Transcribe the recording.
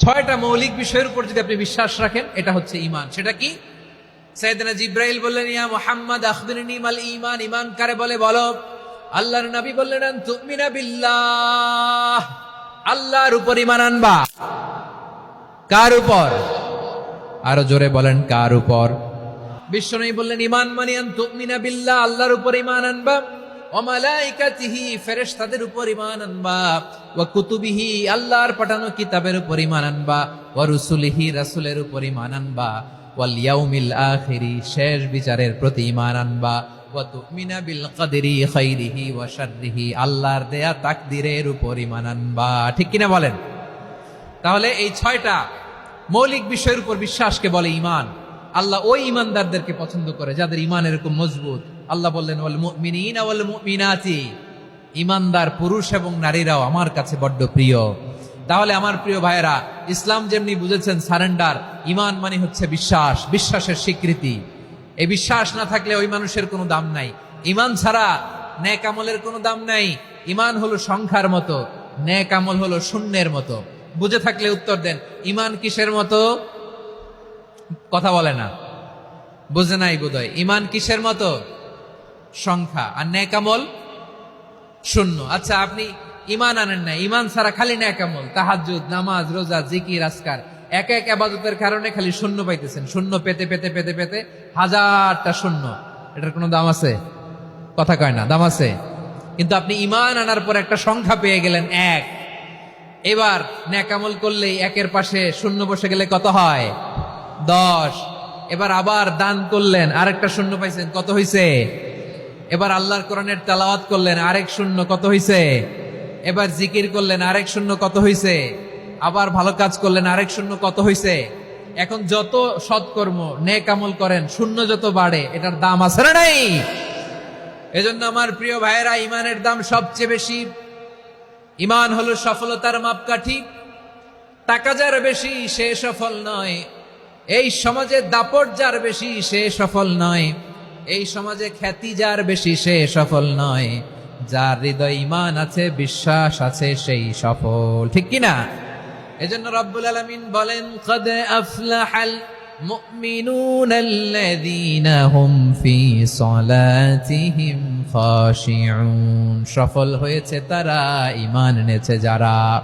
ছয়টা মৌলিক বিষয়ের উপর যদি আপনি বিশ্বাস রাখেন, এটা হচ্ছে ঈমান। সেটা কি? সাইয়েদনা জিব্রাইল বললেন, ইয়া মুহাম্মদ আখবিরনি মাল ঈমান। ঈমান কারে বলে বলো। আল্লাহর নবী বললেন, আন তুমিনা বিল্লাহ, আল্লাহর উপর ঈমান আনবা। কার উপর? আরো জোরে বলেন, কার উপর? বিশ্বনবী বললেন, ঈমান মানে আন তুমিনা বিল্লাহ, আল্লাহর উপর ঈমান আনবা। ওয়া মালাইকাতিহি, ফেরেশতাদের উপর ঈমান আনবা। ওয়া কুতুবিহি, আল্লাহর পাঠানো কিতাবের উপর ঈমান আনবা। ওয়া রুসুলিহি, রাসূলের উপর ঈমান আনবা। ওয়াল ইয়াউমিল আখিরি, শেষ বিচারের প্রতি ঈমান আনবা। ওয়া তুমিনা বিল কদরি খাইরিহি ওয়া শাররিহি, আল্লাহর দেয়া তাকদীরের উপর ঈমান আনবা। ঠিক কিনা বলেন? তাহলে এই ছয়টা মৌলিক বিষয়ের উপর বিশ্বাসকে বলে ঈমান। আল্লাহ ওই ঈমানদারদেরকে পছন্দ করে যাদের ঈমান এরকম মজবুত। আল্লাহ বললেন, ওয়াল মুমিনিনা ওয়াল মুমিনাতি, ঈমানদার পুরুষ এবং নারীরাও আমার কাছে বড্ড প্রিয়। তাহলে আমার প্রিয় ভাইয়েরা, ইসলাম যেমনি বুঝেছেন সারেন্ডার, ঈমান মানে হচ্ছে বিশ্বাস, বিশ্বাসের স্বীকৃতি। এই বিশ্বাস না থাকলে ওই মানুষের কোনো দাম নাই। ঈমান ছাড়া নেক আমলের কোনো দাম নাই। ঈমান হলো সংখ্যার মতো, নেক আমল হলো শূন্যের মতো। বুঝে থাকলে উত্তর দেন, ঈমান কিসের মতো? কথা বলে না, বুঝে নাই বোধহয়। ঈমান কিসের মতো? সংখ্যা। আর নেক আমল শূন্য। আচ্ছা, আপনি ঈমান আনেন না, ঈমান ছাড়া খালি নেক আমল, তাহাজ্জুদ, নামাজ, রোজা, জিকির, আজকার, এক এক ইবাদতের কারণে খালি শূন্য পাইতেছেন। শূন্য পেতে পেতে পেতে পেতে হাজারটা শূন্য। এটার কোনো দাম আছে? কথা কয় না, দাম আছে। কিন্তু আপনি ঈমান আনার পর একটা সংখ্যা পেয়ে গেলেন, এক। এবার নেক আমল করলেই একের পাশে শূন্য বসে গেলে কত হয়? 10। এবার আবার দান করলেন, আরেকটা শূন্য পাইছেন, কত হইছে? এবার আল্লাহর কোরআনের তেলাওয়াত করলেন, আরেক শূন্য, কত হইছে? এবার জিকির করলেন, আরেক শূন্য, কত হইছে? আবার ভালো কাজ করলেন, আরেক শূন্য, কত হইছে? এখন যত সৎকর্ম নেক আমল করেন, শূন্য যত বাড়ে, এটার দাম আছে না নাই? এজন্য আমার প্রিয় ভাইয়েরা, ঈমানের দাম সবচেয়ে বেশি। ঈমান হলো সফলতার মাপকাঠি। টাকা যার বেশি সে সফল নয়। এই সমাজে দাপট যার বেশি সে সফল নয়। এই সমাজে খ্যাতি যার বেশি সে সফল নয়। যার হৃদয় ঈমান আছে, বিশ্বাস আছে, সেই সফল। ঠিক কিনা? এজন্য রব্বুল আলামিন বলেন, কদ আফলাহাল মুমিনুনাল্লাযীনা হুম ফি সলাতিহিম খাশিউন, সফল হয়েছে তারা, ঈমান এনেছে যারা।